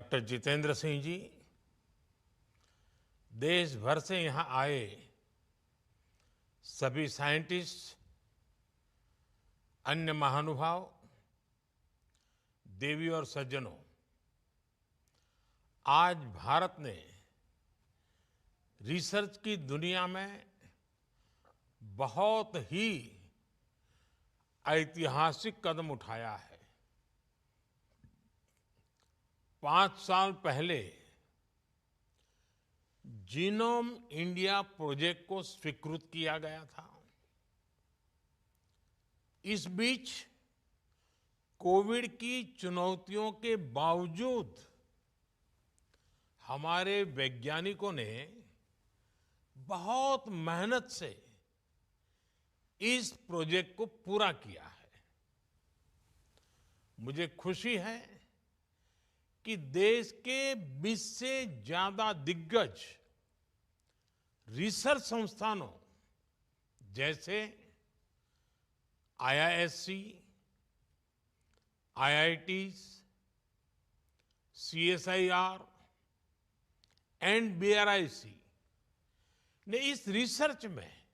Doctor Jitendra Singh ji देश भर से यहां आए सभी साइंटिस्ट, अन्य महानुभाव, देवी और सज्जनों, आज भारत ने रिसर्च की दुनिया में बहुत ही ऐतिहासिक कदम उठाया है। 5 साल पहले जीनोम इंडिया प्रोजेक्ट को स्वीकृत किया गया था। इस बीच कोविड की चुनौतियों के बावजूद हमारे वैज्ञानिकों ने बहुत मेहनत से इस प्रोजेक्ट को पूरा किया है। मुझे खुशी है कि देश के 20 से ज्यादा दिग्गज रिसर्च संस्थानों जैसे आईआईएससी, आईआईटीज, सीएसआईआर, एनबीआरआईसी ने इस रिसर्च में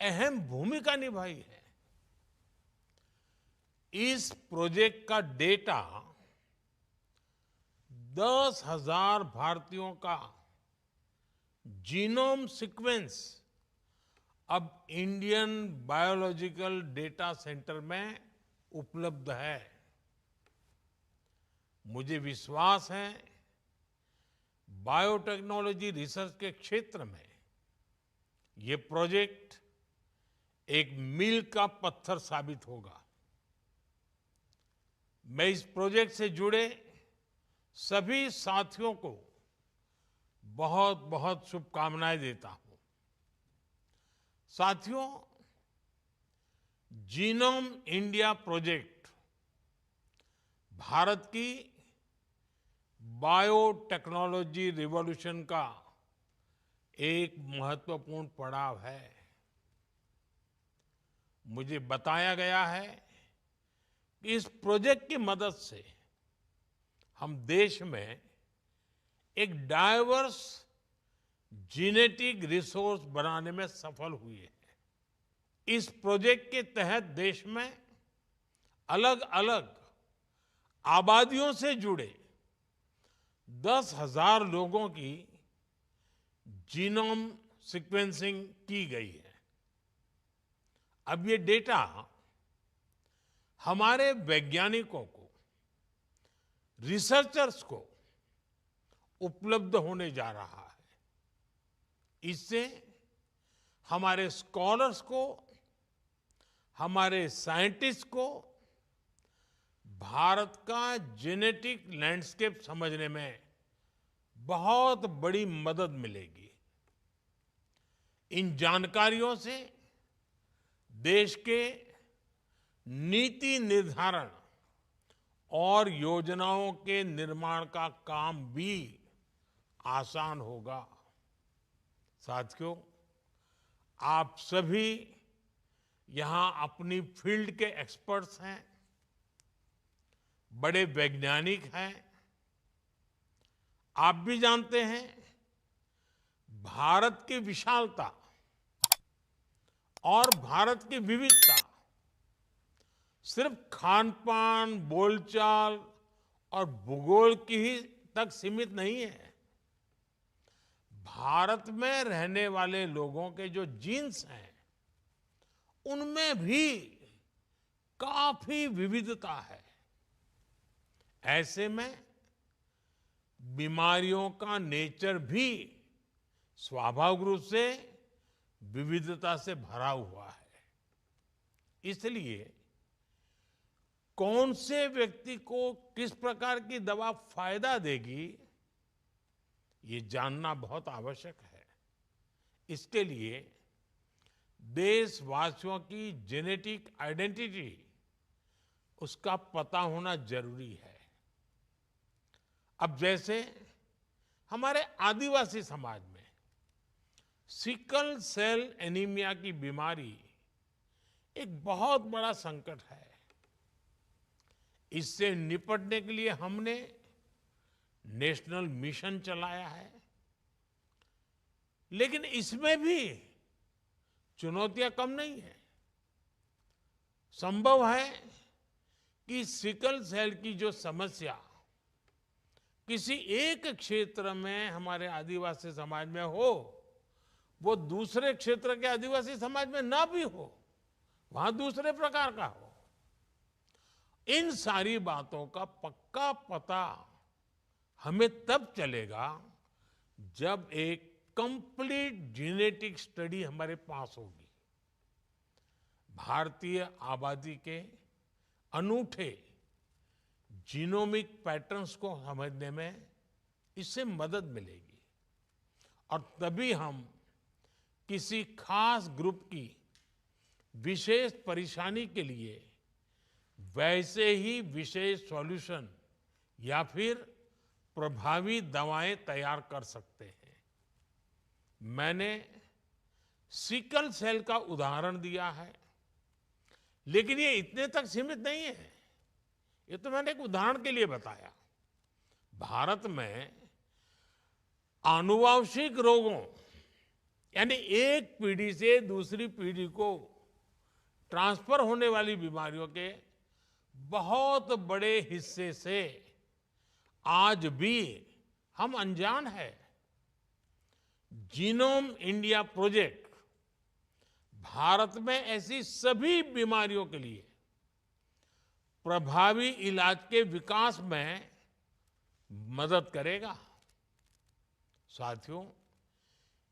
अहम भूमिका निभाई है। इस प्रोजेक्ट का डेटा 10,000 भारतीयों का जीनोम सीक्वेंस अब इंडियन बायोलॉजिकल डेटा सेंटर में उपलब्ध है। मुझे विश्वास है बायोटेक्नोलॉजी रिसर्च के क्षेत्र में ये प्रोजेक्ट एक मील का पत्थर साबित होगा। मैं इस प्रोजेक्ट से जुड़े सभी साथियों को बहुत बहुत शुभकामनाएं देता हूं। साथियों, जीनोम इंडिया प्रोजेक्ट भारत की बायोटेक्नोलॉजी रिवॉल्यूशन का एक महत्वपूर्ण पड़ाव है। मुझे बताया गया है कि इस प्रोजेक्ट की मदद से हम देश में एक डाइवर्स जेनेटिक रिसोर्स बनाने में सफल हुए हैं। इस प्रोजेक्ट के तहत देश में अलग अलग आबादियों से जुड़े 10,000 लोगों की जीनोम सीक्वेंसिंग की गई है। अब ये डेटा हमारे वैज्ञानिकों को, रिसर्चर्स को उपलब्ध होने जा रहा है। इससे हमारे स्कॉलर्स को, हमारे साइंटिस्ट को भारत का जेनेटिक लैंडस्केप समझने में बहुत बड़ी मदद मिलेगी। इन जानकारियों से देश के नीति निर्धारण और योजनाओं के निर्माण का काम भी आसान होगा। साथियों, आप सभी यहां अपनी फील्ड के एक्सपर्ट्स हैं, बड़े वैज्ञानिक हैं। आप भी जानते हैं भारत की विशालता और भारत की विविधता सिर्फ खान-पान, बोलचाल और भूगोल की ही तक सीमित नहीं है। भारत में रहने वाले लोगों के जो जीन्स हैं, उनमें भी काफी विविधता है। ऐसे में बीमारियों का नेचर भी स्वाभाविक रूप से विविधता से भरा हुआ है। इसलिए कौन से व्यक्ति को किस प्रकार की दवा फायदा देगी, ये जानना बहुत आवश्यक है। इसके लिए देशवासियों की जेनेटिक आइडेंटिटी, उसका पता होना जरूरी है। अब जैसे हमारे आदिवासी समाज में सिकल सेल एनीमिया की बीमारी एक बहुत बड़ा संकट है। इससे निपटने के लिए हमने नेशनल मिशन चलाया है। लेकिन इसमें भी चुनौतियां कम नहीं है। संभव है कि सिकल सेल की जो समस्या किसी एक क्षेत्र में हमारे आदिवासी समाज में हो, वो दूसरे क्षेत्र के आदिवासी समाज में ना भी हो, वहां दूसरे प्रकार का हो। इन सारी बातों का पक्का पता हमें तब चलेगा जब एक कंप्लीट जेनेटिक स्टडी हमारे पास होगी। भारतीय आबादी के अनूठे जीनोमिक पैटर्न्स को समझने में इससे मदद मिलेगी और तभी हम किसी खास ग्रुप की विशेष परेशानी के लिए वैसे ही विशेष सॉल्यूशन या फिर प्रभावी दवाएं तैयार कर सकते हैं। मैंने सिकल सेल का उदाहरण दिया है, लेकिन ये इतने तक सीमित नहीं है। ये तो मैंने एक उदाहरण के लिए बताया। भारत में आनुवंशिक रोगों यानी एक पीढ़ी से दूसरी पीढ़ी को ट्रांसफर होने वाली बीमारियों के बहुत बड़े हिस्से से आज भी हम अनजान है। जीनोम इंडिया प्रोजेक्ट भारत में ऐसी सभी बीमारियों के लिए प्रभावी इलाज के विकास में मदद करेगा। साथियों,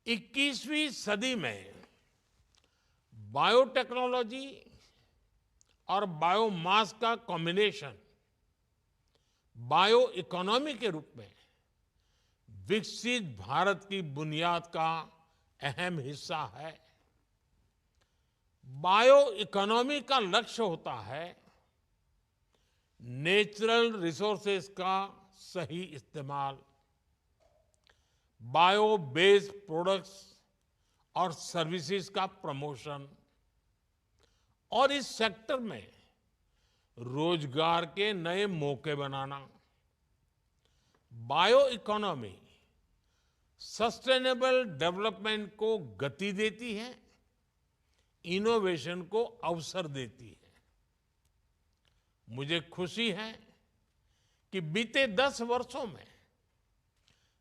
21वीं सदी में बायोटेक्नोलॉजी और बायोमास का कॉम्बिनेशन बायो इकोनॉमी के रूप में विकसित भारत की बुनियाद का अहम हिस्सा है। बायो इकोनॉमी का लक्ष्य होता है नेचुरल रिसोर्सेज का सही इस्तेमाल, बायो बेस्ड प्रोडक्ट्स और सर्विसेज का प्रमोशन और इस सेक्टर में रोजगार के नए मौके बनाना। बायो इकोनॉमी सस्टेनेबल डेवलपमेंट को गति देती है, इनोवेशन को अवसर देती है। मुझे खुशी है कि बीते 10 वर्षों में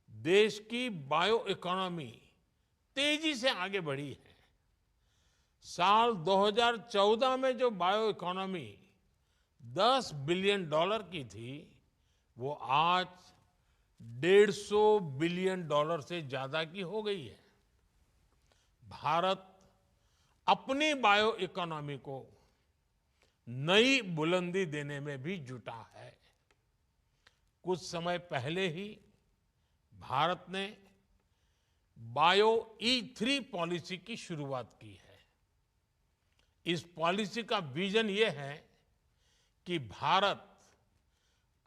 देश की बायो इकोनॉमी तेजी से आगे बढ़ी है। साल 2014 में जो बायो इकोनॉमी $10 बिलियन की थी, वो आज $150 बिलियन से ज्यादा की हो गई है। भारत अपनी बायो इकोनॉमी को नई बुलंदी देने में भी जुटा है। कुछ समय पहले ही भारत ने बायो E3 पॉलिसी की शुरुआत की है। इस पॉलिसी का विजन ये है कि भारत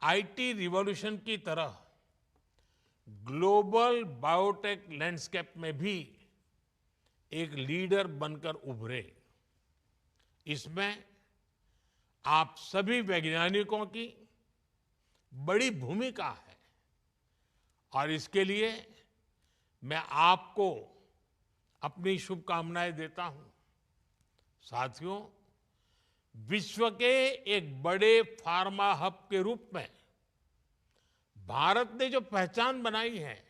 आईटी रिवॉल्यूशन की तरह ग्लोबल बायोटेक लैंडस्केप में भी एक लीडर बनकर उभरे। इसमें आप सभी वैज्ञानिकों की बड़ी भूमिका है और इसके लिए मैं आपको अपनी शुभकामनाएं देता हूं। साथियों, विश्व के एक बड़े फार्मा हब के रूप में भारत ने जो पहचान बनाई है,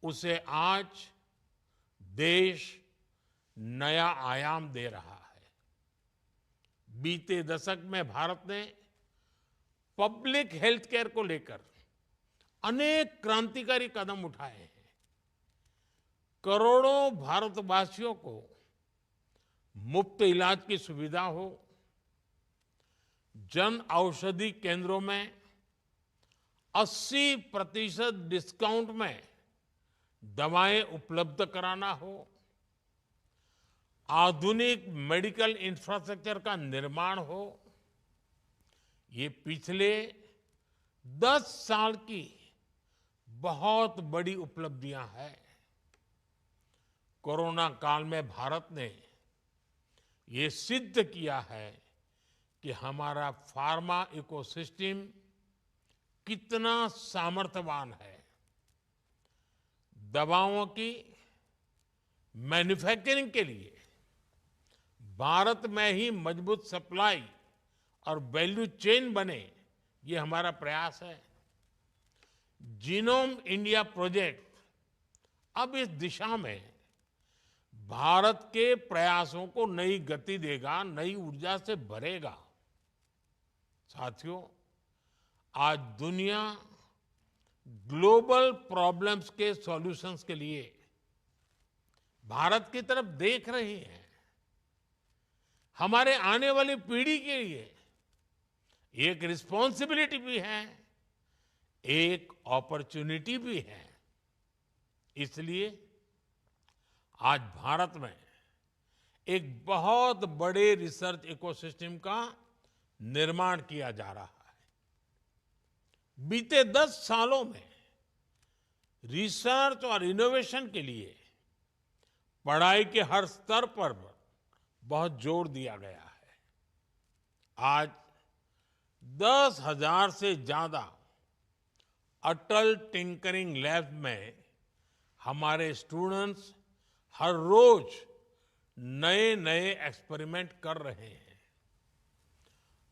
उसे आज देश नया आयाम दे रहा है। बीते दशक में भारत ने पब्लिक हेल्थ केयर को लेकर अनेक क्रांतिकारी कदम उठाए हैं। करोड़ों भारतवासियों को मुफ्त इलाज की सुविधा हो, जन औषधि केंद्रों में 80% डिस्काउंट में दवाएं उपलब्ध कराना हो, आधुनिक मेडिकल इंफ्रास्ट्रक्चर का निर्माण हो, ये पिछले 10 साल की बहुत बड़ी उपलब्धियां हैं। कोरोना काल में भारत ने ये सिद्ध किया है कि हमारा फार्मा इकोसिस्टम कितना सामर्थ्यवान है। दवाओं की मैन्युफैक्चरिंग के लिए भारत में ही मजबूत सप्लाई और वैल्यू चेन बने, ये हमारा प्रयास है। जीनोम इंडिया प्रोजेक्ट अब इस दिशा में भारत के प्रयासों को नई गति देगा, नई ऊर्जा से भरेगा। साथियों, आज दुनिया ग्लोबल प्रॉब्लम्स के सॉल्यूशंस के लिए भारत की तरफ देख रही है। हमारे आने वाली पीढ़ी के लिए एक रिस्पॉन्सिबिलिटी भी है, एक अपॉर्चुनिटी भी है। इसलिए आज भारत में एक बहुत बड़े रिसर्च इकोसिस्टम का निर्माण किया जा रहा है। बीते 10 सालों में रिसर्च और इनोवेशन के लिए पढ़ाई के हर स्तर पर बहुत जोर दिया गया है। आज 10,000 से ज्यादा अटल टिंकरिंग लैब में हमारे स्टूडेंट्स हर रोज नए नए एक्सपेरिमेंट कर रहे हैं।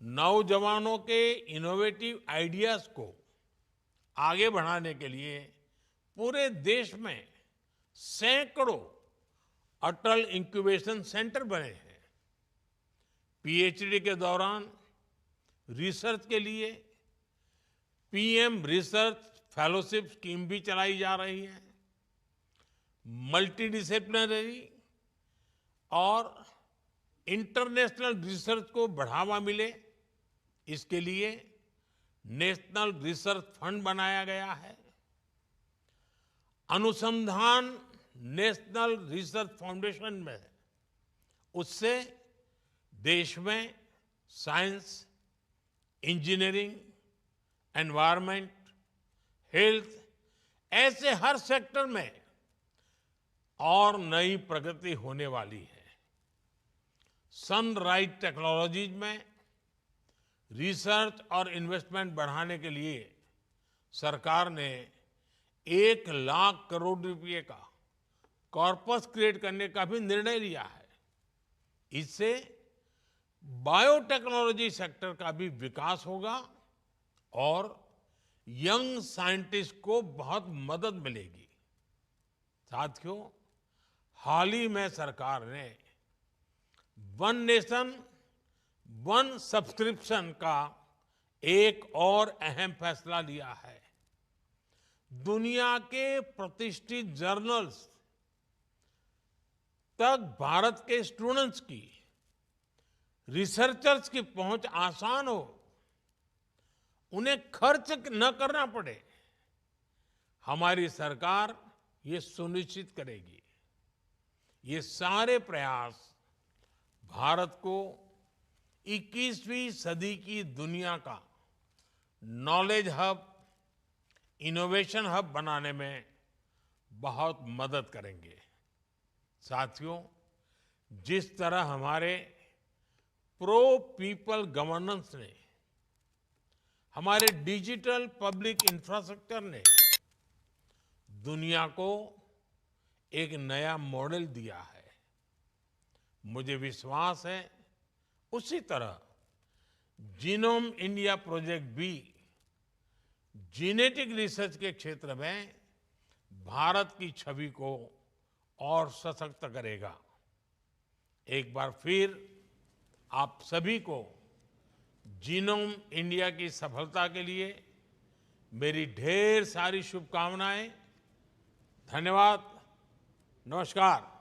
नौजवानों के इनोवेटिव आइडियाज को आगे बढ़ाने के लिए पूरे देश में सैकड़ों अटल इंक्यूबेशन सेंटर बने हैं। पीएचडी के दौरान रिसर्च के लिए पीएम रिसर्च फेलोशिप स्कीम भी चलाई जा रही है। मल्टी डिसिप्लिनरी और इंटरनेशनल रिसर्च को बढ़ावा मिले, इसके लिए नेशनल रिसर्च फंड बनाया गया है। अनुसंधान नेशनल रिसर्च फाउंडेशन में, उससे देश में साइंस, इंजीनियरिंग, एनवायरनमेंट, हेल्थ, ऐसे हर सेक्टर में और नई प्रगति होने वाली है। सनराइज टेक्नोलॉजीज में रिसर्च और इन्वेस्टमेंट बढ़ाने के लिए सरकार ने 1 लाख करोड़ रुपए का कॉर्पस क्रिएट करने का भी निर्णय लिया है। इससे बायोटेक्नोलॉजी सेक्टर का भी विकास होगा और यंग साइंटिस्ट को बहुत मदद मिलेगी। साथियों, हाल ही में सरकार ने वन नेशन वन सब्सक्रिप्शन का एक और अहम फैसला लिया है। दुनिया के प्रतिष्ठित जर्नल्स तक भारत के स्टूडेंट्स की, रिसर्चर्स की पहुंच आसान हो, उन्हें खर्च न करना पड़े, हमारी सरकार ये सुनिश्चित करेगी। ये सारे प्रयास भारत को 21वीं सदी की दुनिया का नॉलेज हब, इनोवेशन हब बनाने में बहुत मदद करेंगे। साथियों, जिस तरह हमारे प्रो पीपल गवर्नेंस ने, हमारे डिजिटल पब्लिक इंफ्रास्ट्रक्चर ने दुनिया को एक नया मॉडल दिया है, मुझे विश्वास है उसी तरह जीनोम इंडिया प्रोजेक्ट भी जेनेटिक रिसर्च के क्षेत्र में भारत की छवि को और सशक्त करेगा। एक बार फिर आप सभी को जीनोम इंडिया की सफलता के लिए मेरी ढेर सारी शुभकामनाएं। धन्यवाद। नमस्कार।